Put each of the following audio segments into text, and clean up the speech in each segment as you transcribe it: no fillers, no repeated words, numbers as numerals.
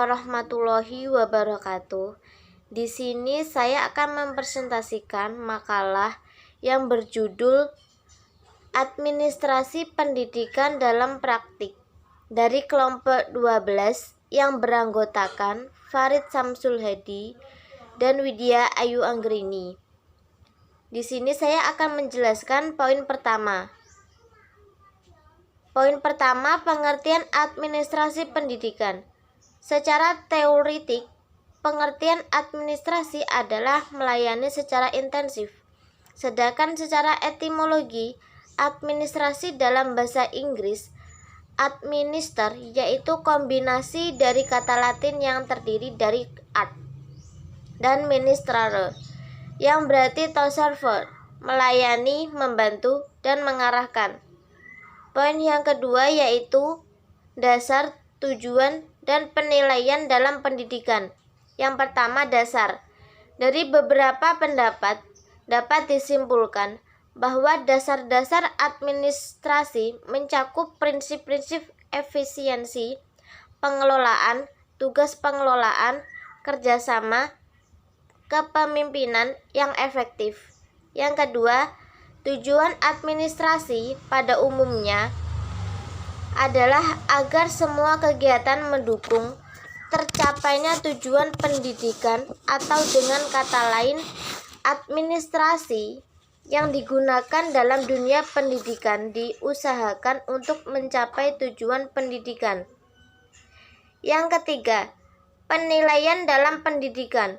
warahmatullahi wabarakatuh. Di sini saya akan mempresentasikan makalah yang berjudul Administrasi Pendidikan dalam Praktik dari kelompok 12 yang beranggotakan Farid Samsul Hadi dan Widya Ayu Anggrini. Di sini saya akan menjelaskan poin pertama. Poin pertama, pengertian administrasi pendidikan. Secara teoritik, pengertian administrasi adalah melayani secara intensif. Sedangkan secara etimologi, administrasi dalam bahasa Inggris, administer, yaitu kombinasi dari kata Latin yang terdiri dari ad dan ministrare, yang berarti to serve, melayani, membantu, dan mengarahkan. Poin yang kedua yaitu dasar, tujuan, dan penilaian dalam pendidikan. Yang pertama, dasar. Dari beberapa pendapat dapat disimpulkan bahwa dasar-dasar administrasi mencakup prinsip-prinsip efisiensi, pengelolaan, tugas pengelolaan, kerjasama, kepemimpinan yang efektif. Yang kedua, tujuan administrasi pada umumnya adalah agar semua kegiatan mendukung tercapainya tujuan pendidikan, atau dengan kata lain, administrasi yang digunakan dalam dunia pendidikan diusahakan untuk mencapai tujuan pendidikan. Yang ketiga, penilaian dalam pendidikan.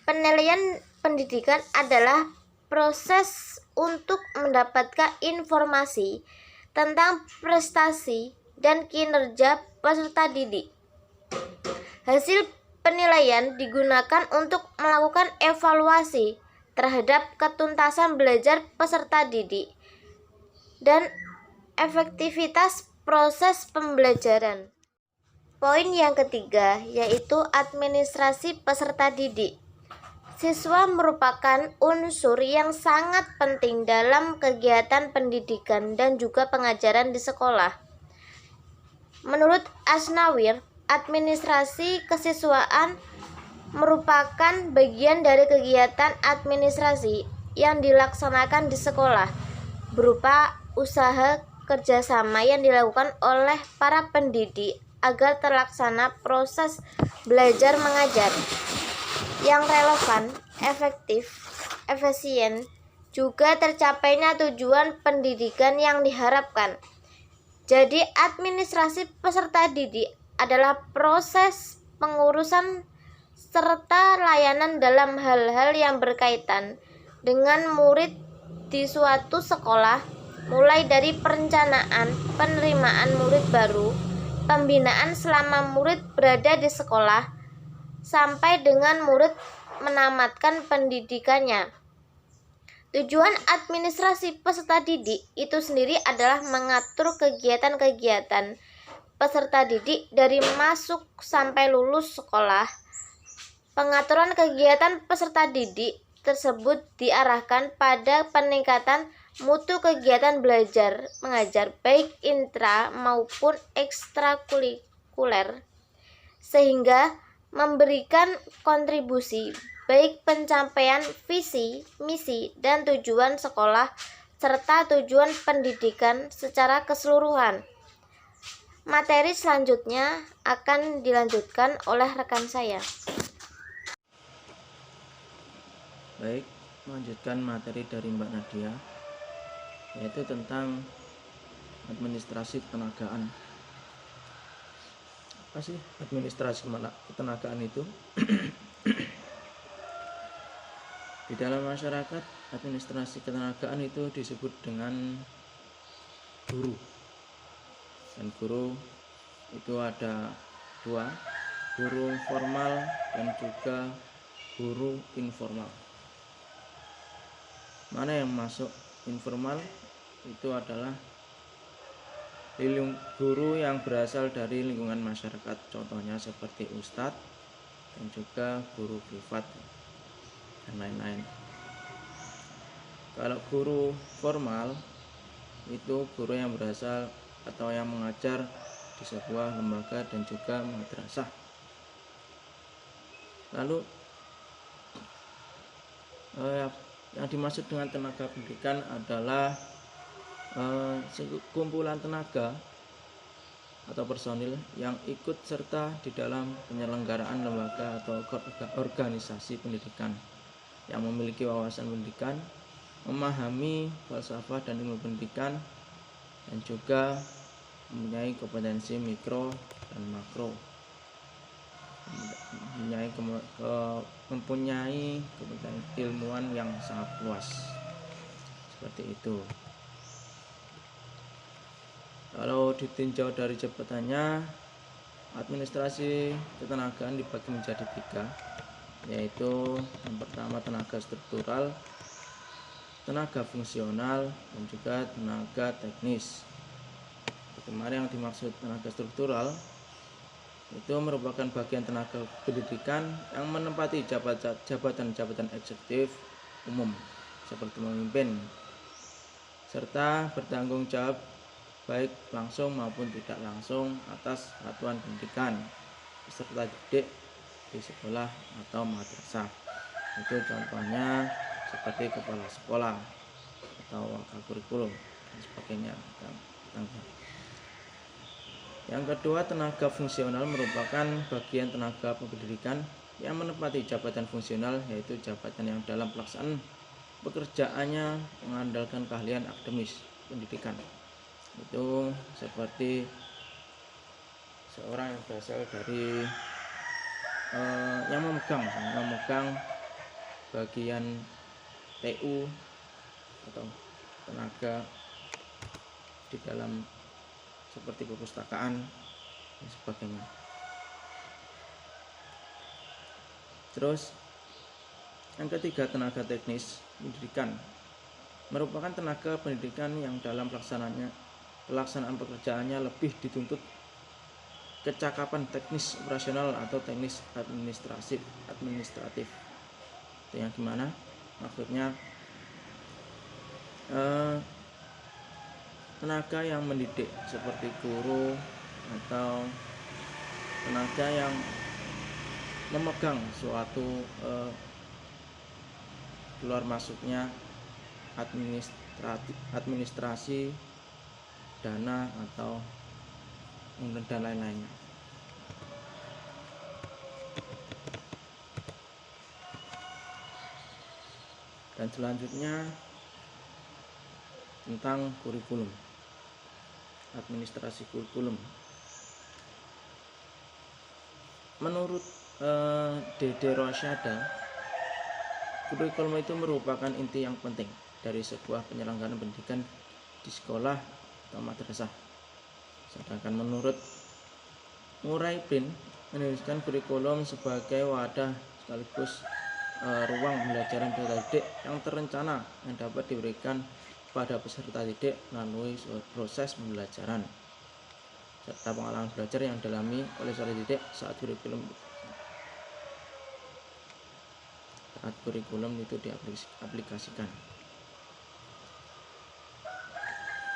Penilaian pendidikan adalah proses untuk mendapatkan informasi tentang prestasi dan kinerja peserta didik. Hasil penilaian digunakan untuk melakukan evaluasi terhadap ketuntasan belajar peserta didik dan efektivitas proses pembelajaran. Poin yang ketiga yaitu administrasi peserta didik. Siswa merupakan unsur yang sangat penting dalam kegiatan pendidikan dan juga pengajaran di sekolah. Menurut Asnawir, administrasi kesiswaan merupakan bagian dari kegiatan administrasi yang dilaksanakan di sekolah, berupa usaha kerjasama yang dilakukan oleh para pendidik agar terlaksana proses belajar mengajar yang relevan, efektif, efisien, juga tercapainya tujuan pendidikan yang diharapkan. Jadi, administrasi peserta didik adalah proses pengurusan serta layanan dalam hal-hal yang berkaitan dengan murid di suatu sekolah, mulai dari perencanaan, penerimaan murid baru, pembinaan selama murid berada di sekolah, sampai dengan murid menamatkan pendidikannya. Tujuan administrasi peserta didik itu sendiri adalah mengatur kegiatan-kegiatan peserta didik dari masuk sampai lulus sekolah. Pengaturan kegiatan peserta didik tersebut diarahkan pada peningkatan mutu kegiatan belajar mengajar baik intra maupun ekstrakurikuler, sehingga memberikan kontribusi baik pencapaian visi, misi, dan tujuan sekolah serta tujuan pendidikan secara keseluruhan. Materi selanjutnya akan dilanjutkan oleh rekan saya. Baik, melanjutkan materi dari Mbak Nadia, yaitu tentang administrasi ketenagaan. Apa sih administrasi ketenagaan itu? Di dalam masyarakat, administrasi ketenagaan itu disebut dengan guru. Dan guru itu ada dua, guru formal dan juga guru informal. Mana yang masuk informal? Itu adalah guru yang berasal dari lingkungan masyarakat, contohnya seperti ustadz dan juga guru privat dan lain-lain. Kalau guru formal itu guru yang berasal atau yang mengajar di sebuah lembaga dan juga madrasah. Lalu yang dimaksud dengan tenaga pendidikan adalah kumpulan tenaga atau personil yang ikut serta di dalam penyelenggaraan lembaga atau organisasi pendidikan yang memiliki wawasan pendidikan, memahami falsafah dan ilmu pendidikan, dan juga mempunyai kompetensi mikro dan makro, mempunyai kompetensi ilmuwan yang sangat luas, seperti itu. Kalau ditinjau dari jabatannya, administrasi ketenagaan dibagi menjadi 3, yaitu yang pertama tenaga struktural, tenaga fungsional, dan juga tenaga teknis. Kemarin yang dimaksud tenaga struktural itu merupakan bagian tenaga pendidikan yang menempati jabatan-jabatan eksekutif umum seperti memimpin serta bertanggung jawab baik langsung maupun tidak langsung atas satuan pendidikan peserta didik di sekolah atau madrasah. Itu contohnya seperti kepala sekolah atau wakil kurikulum dan sebagainya. Yang kedua, tenaga fungsional merupakan bagian tenaga pendidikan yang menempati jabatan fungsional, yaitu jabatan yang dalam pelaksanaan pekerjaannya mengandalkan keahlian akademis pendidikan. Itu seperti seorang yang berasal dari yang memegang bagian TU atau tenaga di dalam seperti perpustakaan dan sebagainya. Terus yang ketiga, tenaga teknis pendidikan merupakan tenaga pendidikan yang dalam pelaksanaan pekerjaannya lebih dituntut kecakapan teknis operasional atau teknis administratif. Itu yang gimana? Maksudnya tenaga yang mendidik seperti guru atau tenaga yang memegang suatu keluar masuknya administrasi dana atau dan lain-lainnya. Dan selanjutnya tentang kurikulum, administrasi kurikulum. Menurut Dede Rosyada, kurikulum itu merupakan inti yang penting dari sebuah penyelenggaraan pendidikan di sekolah atau madrasah. Sedangkan menurut Murray Pin, menuliskan kurikulum sebagai wadah sekaligus ruang pembelajaran peserta didik yang terencana yang dapat diberikan pada peserta didik melalui proses pembelajaran serta pengalaman belajar yang dialami oleh peserta didik saat kurikulum itu diaplikasikan.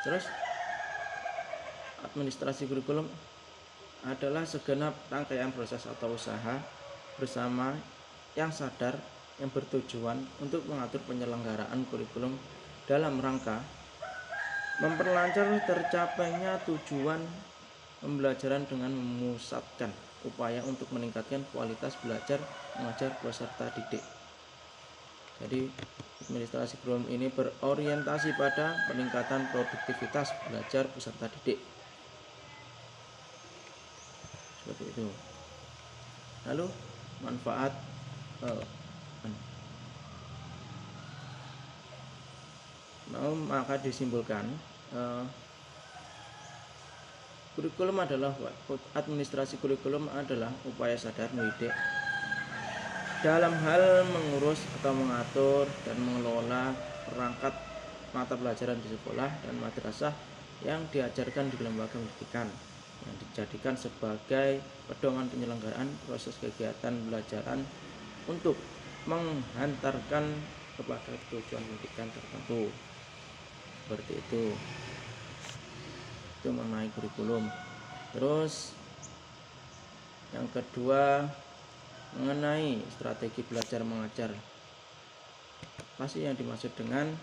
Terus administrasi kurikulum adalah segenap rangkaian proses atau usaha bersama yang sadar yang bertujuan untuk mengatur penyelenggaraan kurikulum dalam rangka memperlancar tercapainya tujuan pembelajaran dengan memusatkan upaya untuk meningkatkan kualitas belajar mengajar peserta didik. Jadi administrasi kurikulum ini berorientasi pada peningkatan produktivitas belajar peserta didik. Seperti itu. Lalu manfaat maka disimpulkan kurikulum adalah administrasi kurikulum adalah upaya sadar mendidik dalam hal mengurus atau mengatur dan mengelola perangkat mata pelajaran di sekolah dan madrasah yang diajarkan di lembaga pendidikan yang dijadikan sebagai pedoman penyelenggaraan proses kegiatan pembelajaran untuk menghantarkan kepada tujuan pendidikan tertentu. Seperti itu mengenai kurikulum. Terus yang kedua, mengenai strategi belajar mengajar. Apa sih yang dimaksud dengan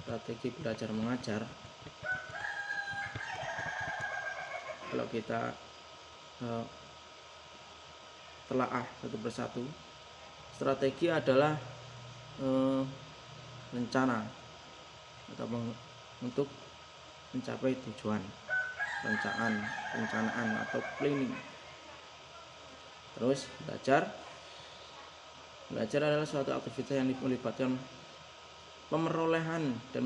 strategi belajar mengajar? Kalau kita telaah satu persatu, strategi adalah rencana atau untuk mencapai tujuan, perencanaan atau planning. Terus belajar adalah suatu aktivitas yang melibatkan pemerolehan dan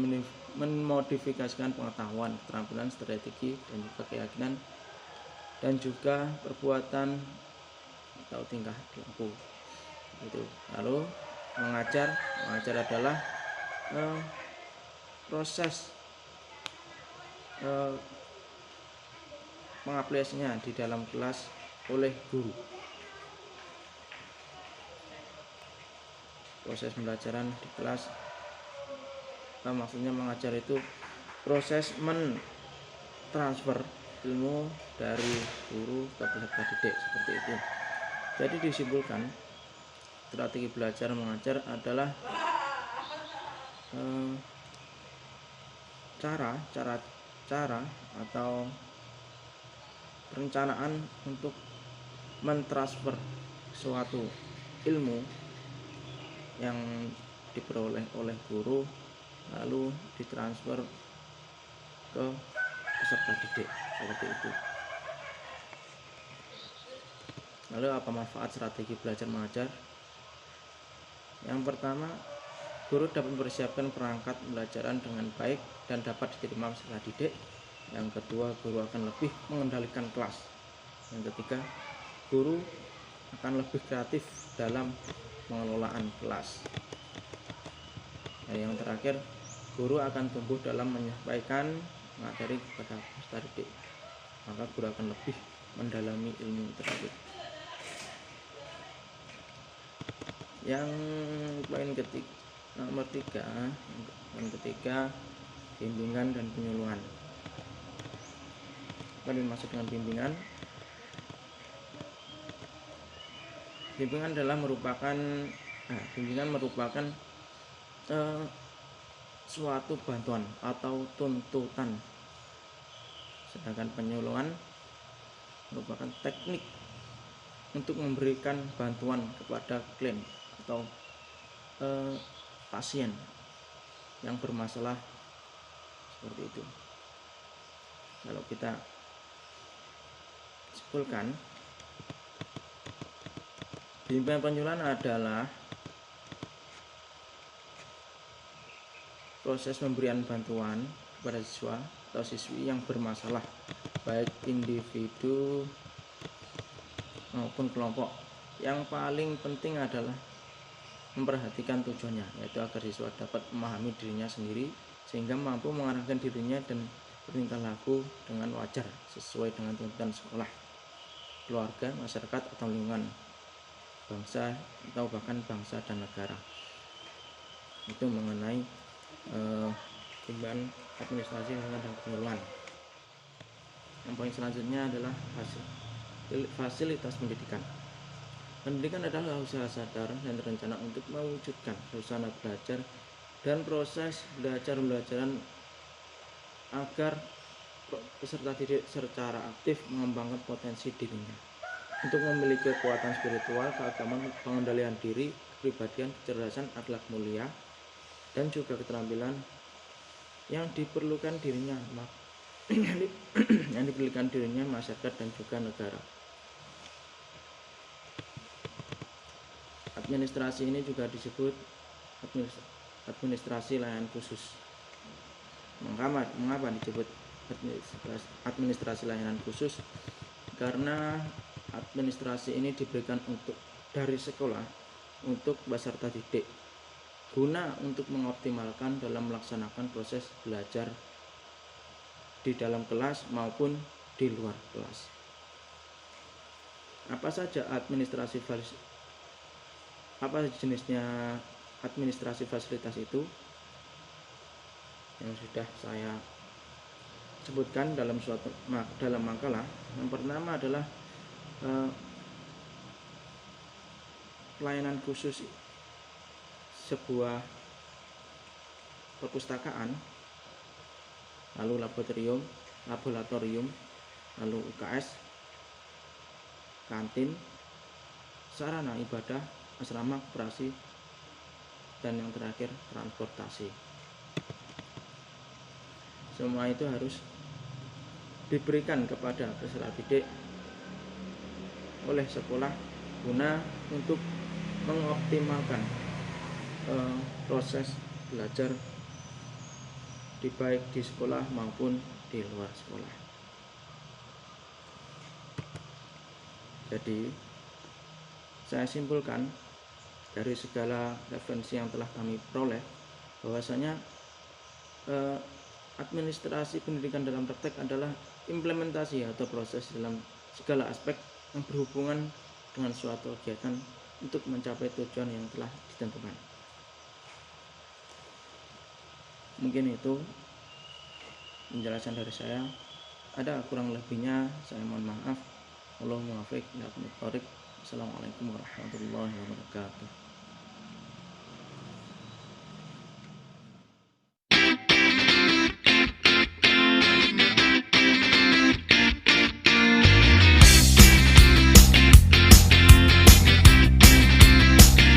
memodifikasikan pengetahuan, keterampilan, strategi, dan juga keyakinan, dan juga perbuatan atau tingkah laku. Itu. Lalu mengajar adalah proses pengaplikasinya di dalam kelas oleh guru. Proses pembelajaran di kelas, maksudnya mengajar itu proses mentransfer ilmu dari guru ke peserta didik, seperti itu. Jadi disimpulkan, strategi belajar mengajar adalah cara atau perencanaan untuk mentransfer suatu ilmu yang diperoleh oleh guru lalu ditransfer ke peserta didik, seperti itu. Lalu apa manfaat strategi belajar mengajar? Yang pertama, guru dapat mempersiapkan perangkat pembelajaran dengan baik dan dapat diterima peserta didik. Yang kedua, guru akan lebih mengendalikan kelas. Yang ketiga, guru akan lebih kreatif dalam pengelolaan kelas. Dan yang terakhir, guru akan tumbuh dalam menyampaikan materi kepada peserta didik. Maka guru akan lebih mendalami ilmu tersebut. Yang poin nomor ketiga, bimbingan dan penyuluhan. Apa dimaksud dengan bimbingan? Bimbingan merupakan suatu bantuan atau tuntutan, sedangkan penyuluhan merupakan teknik untuk memberikan bantuan kepada klien atau pasien yang bermasalah, seperti itu. Kalau kita simpulkan, bimbingan penyuluhan adalah proses pemberian bantuan kepada siswa atau siswi yang bermasalah, baik individu maupun kelompok. Yang paling penting adalah memperhatikan tujuannya, yaitu agar siswa dapat memahami dirinya sendiri sehingga mampu mengarahkan dirinya dan bertingkah laku dengan wajar sesuai dengan tuntutan sekolah, keluarga, masyarakat atau lingkungan, bangsa atau bahkan bangsa dan negara. Itu mengenai bimbingan administrasi dan penyuluhan. Yang poin selanjutnya adalah fasilitas pendidikan. Pendidikan adalah usaha sadar dan terencana untuk mewujudkan suasana belajar dan proses belajar-belajaran agar peserta didik secara aktif mengembangkan potensi dirinya untuk memiliki kekuatan spiritual, keagamaan, pengendalian diri, kepribadian, kecerdasan, akhlak mulia, dan juga keterampilan yang diperlukan dirinya masyarakat dan juga negara. Administrasi ini juga disebut administrasi layanan khusus. Mengapa disebut administrasi layanan khusus? Karena administrasi ini diberikan dari sekolah untuk peserta didik, guna untuk mengoptimalkan dalam melaksanakan proses belajar di dalam kelas maupun di luar kelas. Apa jenisnya administrasi fasilitas itu yang sudah saya sebutkan dalam makalah. Yang pertama adalah pelayanan khusus sebuah perpustakaan, lalu laboratorium, lalu UKS, kantin, sarana ibadah, asrama, koperasi, dan yang terakhir transportasi. Semua itu harus diberikan kepada peserta didik oleh sekolah guna untuk mengoptimalkan proses belajar baik di sekolah maupun di luar sekolah. Jadi saya simpulkan dari segala referensi yang telah kami peroleh bahwasanya administrasi pendidikan dalam praktek adalah implementasi atau proses dalam segala aspek yang berhubungan dengan suatu kegiatan untuk mencapai tujuan yang telah ditentukan. Mungkin itu penjelasan dari saya. Ada kurang lebihnya saya mohon maaf. Allahumma muwaffiq ila aqwamit thoriq. Assalamualaikum warahmatullahi wabarakatuh.